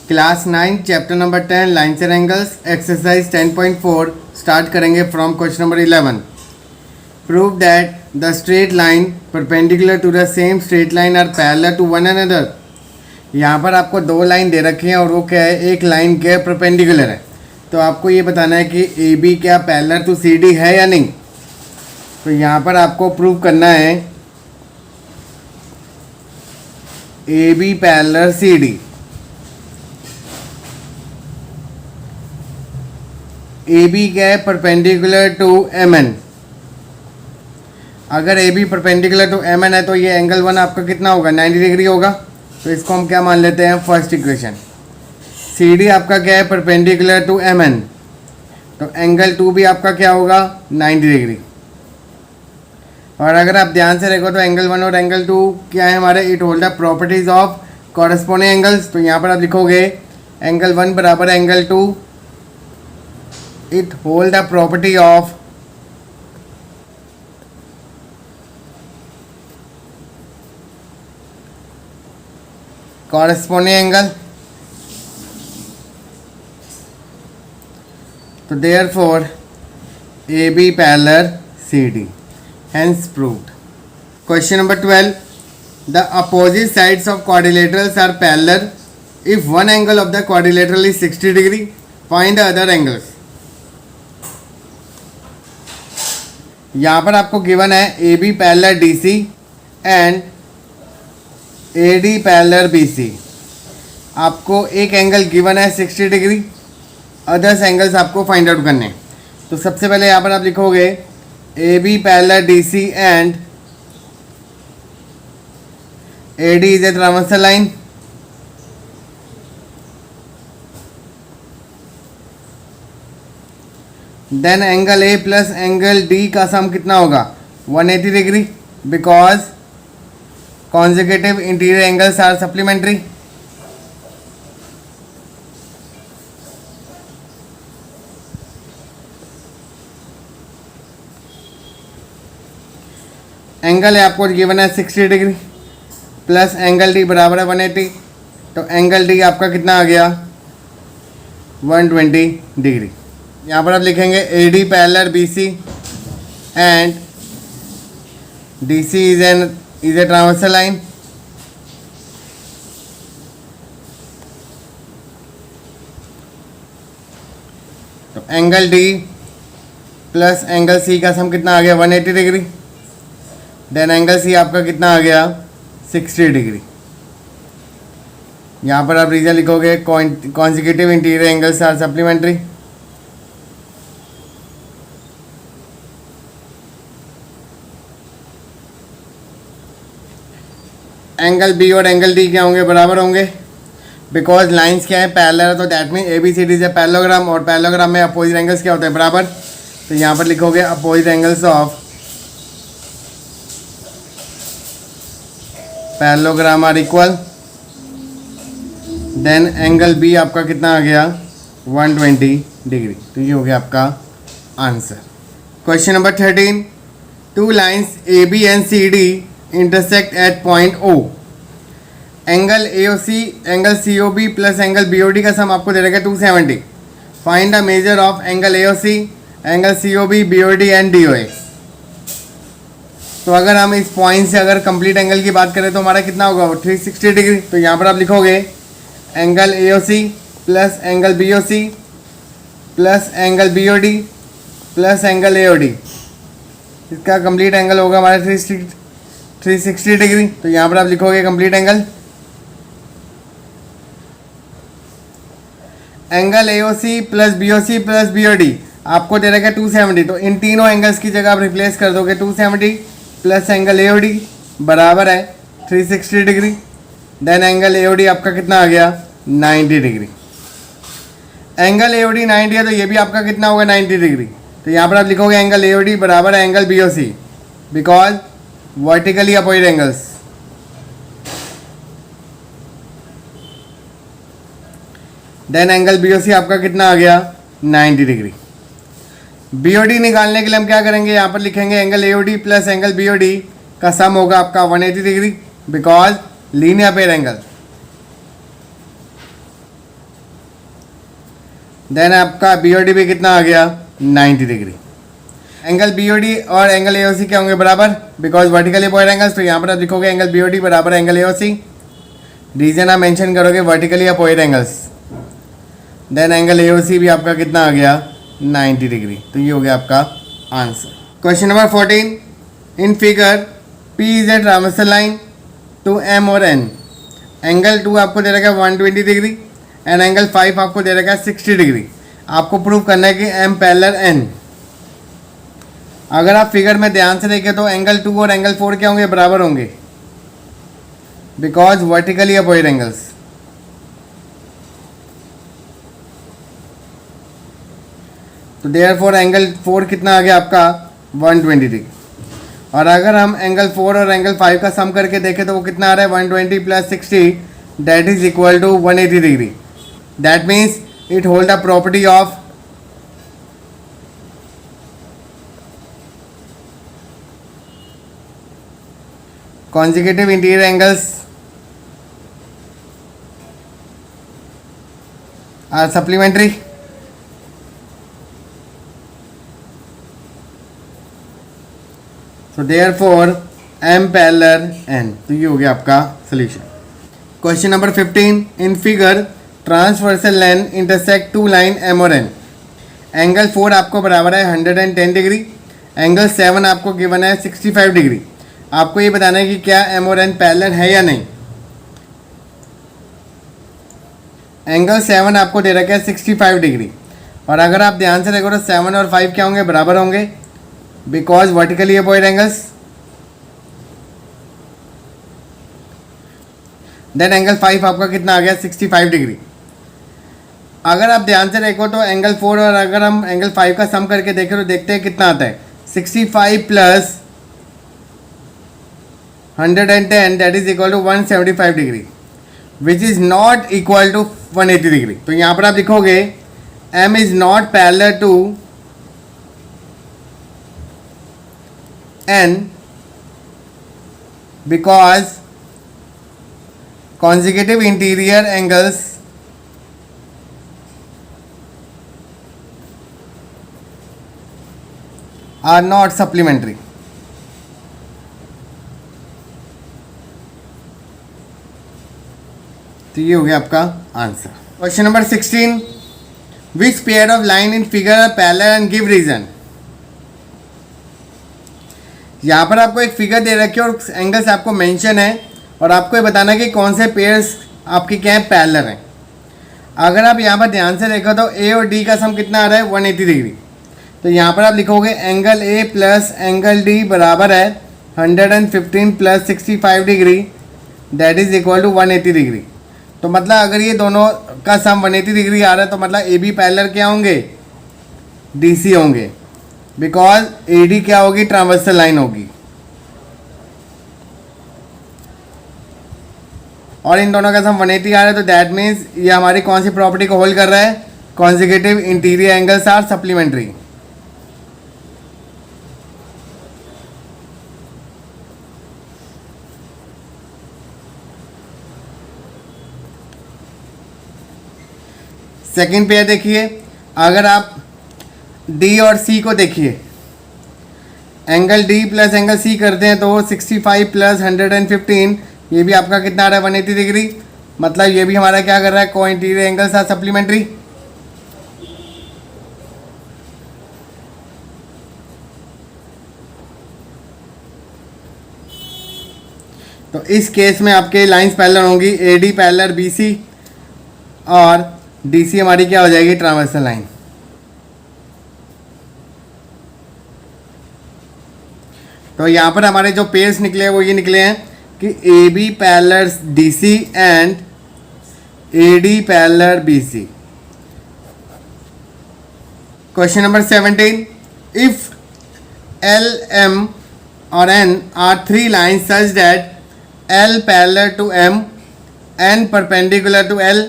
Class 9 chapter number 10 lines and angles exercise 10.4 start करेंगे from question number 11। Prove that the straight line perpendicular to the same straight line are parallel to one another. यहाँ पर आपको दो line दे रखी हैं और वो क्या है, एक लाइन क्या है, परपेंडिकुलर है। तो आपको ये बताना है कि ए बी क्या पैरेलल टू सी डी है या नहीं। तो यहाँ पर आपको प्रूव करना है A B parallel C D. A B क्या है, परपेंडिकुलर टू एम एन। अगर A B perpendicular to M N है तो ये एंगल वन आपका कितना होगा, 90 डिग्री होगा। तो इसको हम क्या मान लेते हैं, फर्स्ट इक्वेशन। सी डी आपका क्या है, परपेंडिकुलर टू एम एन, तो एंगल टू भी आपका क्या होगा, 90 डिग्री। और अगर आप ध्यान से देखो तो एंगल वन और एंगल टू क्या है हमारे, it hold the properties of corresponding angles. तो यहाँ पर आप लिखोगे एंगल वन बराबर angle two, it hold the property of corresponding angle। तो therefore AB parallel CD, hence proved। Question number 12, the opposite sides of quadrilaterals are parallel if one angle of the quadrilateral is 60 degree, find the other angles। यहाँ पर आपको given है A B parallel D C and A D parallel B C. आपको एक angle given है 60 degree, others angles आपको find out करने। तो सबसे पहले यहाँ पर आप लिखोगे A B parallel D C and A D is a transversal line. Then angle A plus angle D का सम कितना होगा, 180 degree, because consecutive interior angles are supplementary. Angle है आपको गिवन है 60 डिग्री प्लस एंगल डी बराबर है 180, तो angle D आपका कितना आ गया, 120 डिग्री। यहाँ पर आप लिखेंगे A D parallel B C and D C is a transversal line. तो angle D plus angle C का सम कितना आ गया, 180 डिग्री। देन एंगल सी आपका कितना आ गया, 60 डिग्री। यहाँ पर आप रीजन लिखोगे consecutive interior angles are supplementary. Angle B और एंगल डी क्या होंगे, बराबर होंगे, बिकॉज लाइंस क्या है, पैरेलल है। तो that mean A B C D is a parallelogram, और पैरेललोग्राम में अपोजिट एंगल्स क्या होते हैं, बराबर। तो यहाँ पर लिखोगे opposite angles of parallelogram are equal. Then angle B आपका कितना आ गया, 120 डिग्री। तो ये हो गया आपका answer. Question number 13, two lines A B and C D intersect at point O। Angle AOC angle COB plus angle BOD का सम आपको दे रखा है 270। Find the measure of angle AOC angle COB BOD and DOA। तो अगर हम इस point से अगर कंप्लीट एंगल की बात करें तो हमारा कितना होगा, 360 डिग्री। तो यहाँ पर आप लिखोगे angle AOC plus angle BOC plus angle BOD plus angle AOD, इसका कंप्लीट एंगल होगा हमारा 360 डिग्री। तो यहाँ पर आप लिखोगे complete angle. Angle AOC plus BOC plus BOD आपको दे रखा है 270। तो इन तीनों एंगल्स की जगह आप रिप्लेस कर दोगे, 270 प्लस एंगल AOD बराबर है 360 डिग्री। देन एंगल AOD आपका कितना आ गया, 90 डिग्री। एंगल AOD 90 है तो ये भी आपका कितना होगा, 90 डिग्री। तो यहाँ पर आप लिखोगे एंगल AOD बराबर है angle BOC, because vertically opposite angles. Then angle BOC आपका कितना आ गया, 90 डिग्री। BOD निकालने के लिए हम क्या करेंगे, यहाँ पर लिखेंगे angle AOD plus angle BOD का सम होगा आपका 180 degree, because linear pair angle. Then आपका बी ओ डी भी कितना आ गया 90 degree. Angle B O D और एंगल ए ओ सी क्या होंगे बराबर, बिकॉज वर्टिकली अपोजिट एंगल्स, तो यहाँ पर आप लिखोगे एंगल बी ओ डी बराबर angle A O C. Reason आप मेंशन करोगे vertically opposite angles, then angle A O C भी आपका कितना आ गया 90 डिग्री। तो ये हो गया आपका answer. Question number 14, in figure P is a transversal line to M और एन। एंगल 2 आपको दे रखा है 120 डिग्री एंड एंगल 5 आपको दे रखा है 60 डिग्री। आपको प्रूव करना है कि एम पैरेलल एन। अगर आप फिगर में ध्यान से देखें तो एंगल 2 और एंगल 4 क्या होंगे, बराबर होंगे, बिकॉज वर्टिकली अपोजिट एंगल्स। तो देयरफॉर एंगल 4 कितना आ गया आपका 120 डिग्री। और अगर हम एंगल 4 और एंगल 5 का सम करके देखें तो वो कितना आ रहा है 120 plus 60 that is equal to 180 degree. That means it hold the property of consecutive interior angles are supplementary. So therefore M parallel N। तो ये हो गया आपका solution. Question number 15, in figure transversal line intersect two line M और N। Angle 4 आपको बराबर है 110 degree, angle 7 आपको गिवन है 65 डिग्री। आपको ये बताना है कि क्या M और N पैरेलल है या नहीं। एंगल 7 आपको दे रखा है 65 डिग्री, और अगर आप ध्यान से देखो तो 7 और 5 क्या होंगे, बराबर होंगे, because vertically opposite angles. Then angle 5 आपका कितना आ गया 65 डिग्री। अगर आप ध्यान से देखो तो एंगल 4 और अगर हम एंगल 5 का सम करके देखें तो देखते हैं कितना आता है 65 plus 110 that is equal to 175 degree which is not equal to 180 degree. तो यहाँ पर आप लिखोगे M is not parallel to N because consecutive interior angles are not supplementary। तो ये हो गया आपका answer. Question number 16, which pair of line in figure are parallel and give reason. यहाँ पर आपको एक फिगर दे रखी है और एंगल्स आपको मेंशन है और आपको ये बताना है कि कौन से पेयर्स आपके क्या है पैरेलल हैं। अगर आप यहाँ पर ध्यान से देखो तो ए और डी का सम कितना आ रहा है 180 डिग्री। तो यहाँ पर आप लिखोगे angle A plus angle D बराबर है 115 plus 65 degree that is equal to 180 degree. तो मतलब अगर ये दोनों का सम 180 डिग्री आ रहा है तो मतलब ए बी पैरेलल क्या होंगे, डी सी होंगे, बिकॉज ए डी क्या होगी, ट्रांसवर्सल लाइन होगी। और इन दोनों का सम 180 आ रहा है तो दैट मीन्स ये हमारी कौन सी प्रॉपर्टी को होल्ड कर रहा है, consecutive interior angles are supplementary. Second pair देखिए, अगर आप डी और सी को देखिए, angle D plus angle C करते हैं तो 65 प्लस 115 ये भी आपका कितना आ रहा है 180 डिग्री। मतलब ये भी हमारा क्या कर रहा है, को इंटीरियर एंगल्स आर सप्लीमेंट्री। तो इस केस में आपके लाइंस पैरेलल होंगी, A D parallel B C और डी सी हमारी क्या हो जाएगी, ट्रांसवर्सल लाइन। तो यहाँ पर हमारे जो पेयर्स निकले हैं वो ये निकले हैं कि A B parallel D C and A D parallel B C. Question number 17, if L M और N are three lines such that L parallel to M N perpendicular to L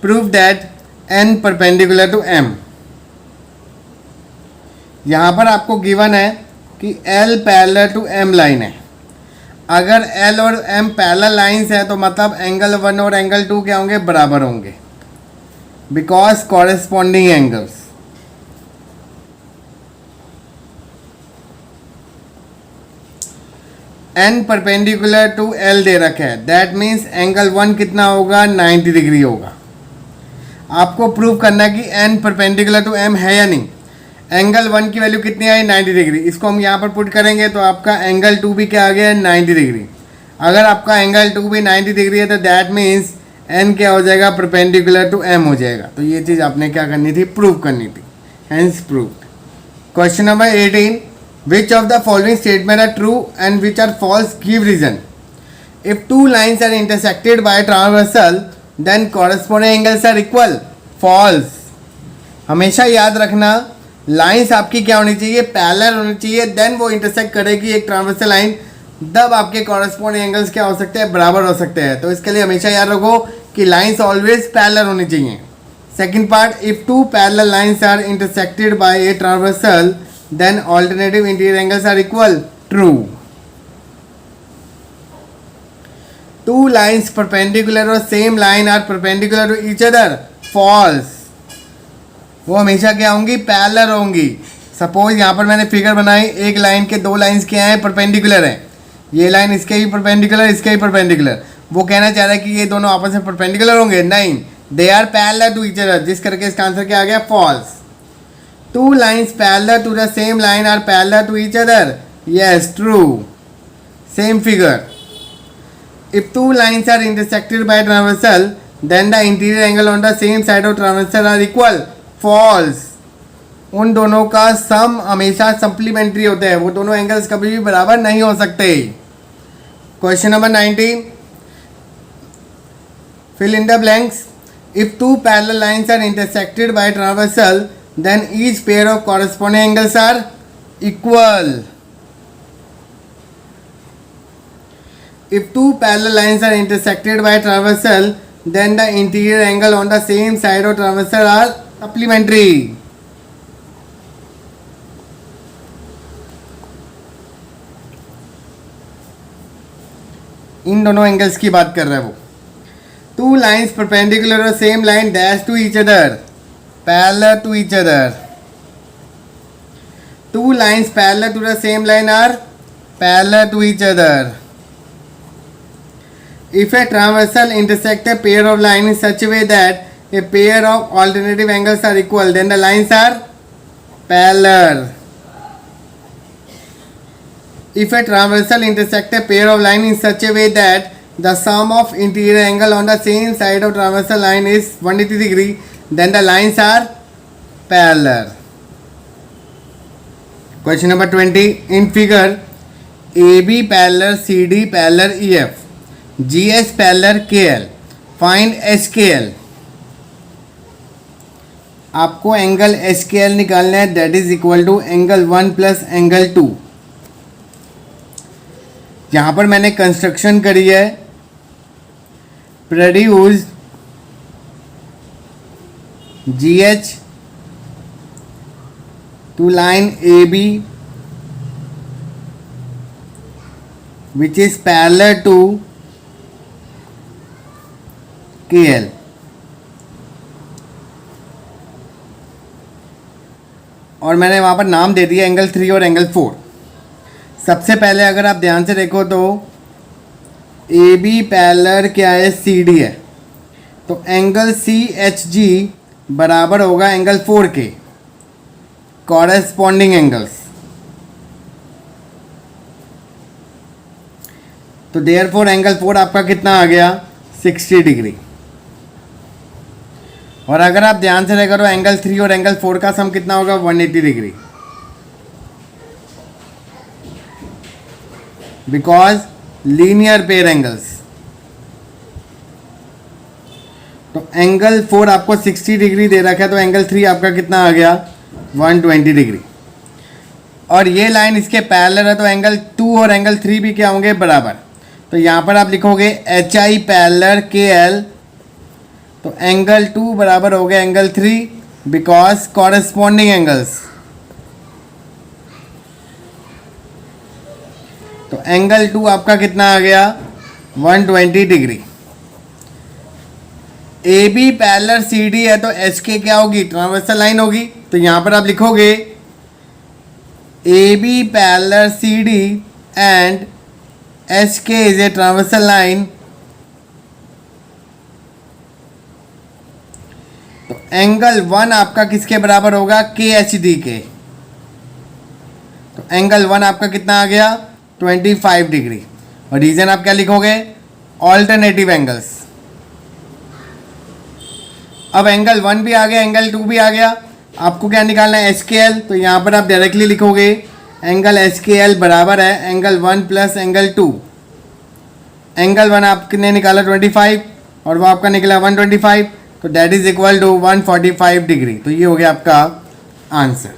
prove that N perpendicular to M. यहाँ पर आपको given है कि L parallel to M line है। अगर L और M parallel lines है तो मतलब एंगल 1 और एंगल 2 क्या होंगे, बराबर होंगे। because corresponding angles. n perpendicular to l दे रखा है, दैट मीन्स एंगल 1 कितना होगा, 90 डिग्री होगा. आपको प्रूव करना है कि n परपेंडिकुलर टू m है या नहीं. एंगल 1 की वैल्यू कितनी आई, 90 डिग्री. इसको हम यहाँ पर पुट करेंगे तो आपका एंगल 2 भी क्या आ गया, 90 डिग्री. अगर आपका एंगल 2 भी 90 डिग्री है तो दैट मीन्स n क्या हो जाएगा, परपेंडिकुलर टू m हो जाएगा. तो ये चीज़ आपने क्या करनी थी, प्रूव करनी थी. Hence proved. Question number 18. Which of the following statement are true and which are false? Give reason. If two lines are intersected by a transversal, then corresponding angles are equal. False. हमेशा याद रखना, lines आपकी क्या होनी चाहिए, parallel होनी चाहिए. Then वो इंटरसेक्ट करेगी एक ट्रांसवर्सल लाइन, तब आपके कॉरस्पॉन्डिंग एंगल्स क्या हो सकते हैं, बराबर हो सकते हैं. तो इसके लिए हमेशा याद रखो कि लाइंस ऑलवेज पैरेलल होनी चाहिए. Second part, if two parallel lines are intersected by a transversal then alternative interior angles are equal. True. Two lines perpendicular or same line are perpendicular to each other. False. वो हमेशा क्या होंगी, parallel होंगी. Suppose यहाँ पर मैंने figure बनाई, एक लाइन के दो लाइंस क्या हैं, परपेंडिकुलर हैं. ये लाइन इसके ही परपेंडिकुलर, इसके ही परपेंडिकुलर. वो कहना चाह रहा है कि ये दोनों आपस में परपेंडिकुलर होंगे, नहीं, they are parallel to each other. जिस करके इसका आंसर क्या आ गया, false. Two lines parallel to the same line are parallel to each other. Yes, true. Same figure. If two lines are intersected by transversal, then the interior angle on the same side of transversal are equal. False. उन दोनों का सम हमेशा supplementary होता है, वो दोनों angles कभी भी बराबर नहीं हो सकते. Question number 19. Fill in the blanks. If two parallel lines are intersected by transversal, then each pair of corresponding angles are equal. If two parallel lines are intersected by transversal, then the interior angle on the same side of transversal are supplementary. इन दोनों angles की बात कर रहा है वो. Two lines perpendicular or same line dash to each other. Parallel to each other. Two lines parallel to the same line are parallel to each other. If a transversal intersects a pair of lines in such a way that a pair of alternative angles are equal, then the lines are parallel. If a transversal intersects a pair of lines in such a way that the sum of interior angle on the same side of transversal line is 180 degree, then the lines are parallel. Question number 20. In figure, AB parallel CD parallel EF, GS parallel KL. Find SKL. आपको angle SKL निकालना है, that is equal to angle 1 plus angle 2. यहाँ पर मैंने construction करी है, produce GH to line AB which is parallel to KL. और मैंने वहाँ पर नाम दे दिया एंगल 3 और एंगल 4. सबसे पहले अगर आप ध्यान से देखो तो AB पैरेलल क्या है, CD है, तो एंगल CHG बराबर होगा एंगल 4 के कॉरेस्पॉन्डिंग एंगल्स. तो देयरफॉर एंगल 4 आपका कितना आ गया, 60 डिग्री. और अगर आप ध्यान से देखो तो एंगल 3 और एंगल 4 का सम कितना होगा, 180 degree. Because linear pair angles. तो एंगल 4 आपको 60 डिग्री दे रखा है, तो एंगल 3 आपका कितना आ गया, 120 डिग्री. और ये लाइन इसके पैरेलल है, तो एंगल 2 और एंगल 3 भी क्या होंगे, बराबर. तो यहाँ पर आप लिखोगे HI पैरेलल KL, तो एंगल 2 बराबर हो गया एंगल 3 बिकॉज कॉरेस्पॉन्डिंग एंगल्स. तो एंगल 2 आपका कितना आ गया, 120 degree. A B parallel C D है तो एच के क्या होगी, ट्रांसवर्सल लाइन होगी। तो यहाँ पर आप लिखोगे A B parallel C D and H K is a transversal line. तो एंगल 1 आपका किसके बराबर होगा, के एच डी के। तो एंगल 1 आपका कितना आ गया, 25 डिग्री। और रीजन आप क्या लिखोगे, ऑल्टरनेटिव एंगल्स। अब एंगल 1 भी आ गया, एंगल 2 भी आ गया, आपको क्या निकालना है, एच के एल। तो यहाँ पर आप डायरेक्टली लिखोगे एंगल एच के एल बराबर है एंगल 1 प्लस एंगल 2। एंगल 1 आपने निकाला 25 और वो आपका निकला 125, तो that is equal to 145 degree. तो ये हो गया आपका आंसर।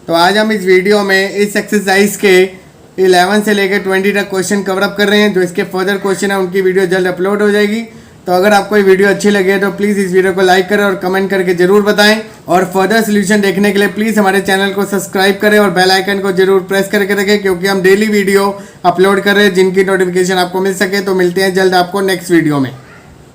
तो आज हम इस वीडियो में इस एक्सरसाइज के 11 से लेकर 20 तक क्वेश्चन कवर अप कर रहे हैं। जो इसके फर्दर क्वेश्चन है उनकी वीडियो जल्द अपलोड हो जाएगी। तो अगर आपको ये वीडियो अच्छी लगे तो प्लीज़ इस वीडियो को लाइक करें और कमेंट करके जरूर बताएं। और फर्दर सोल्यूशन देखने के लिए प्लीज़ हमारे चैनल को सब्सक्राइब करें और बेल आइकन को जरूर प्रेस करके रखें, क्योंकि हम डेली वीडियो अपलोड कर रहे हैं जिनकी नोटिफिकेशन आपको मिल सके। तो मिलते हैं जल्द आपको नेक्स्ट वीडियो में।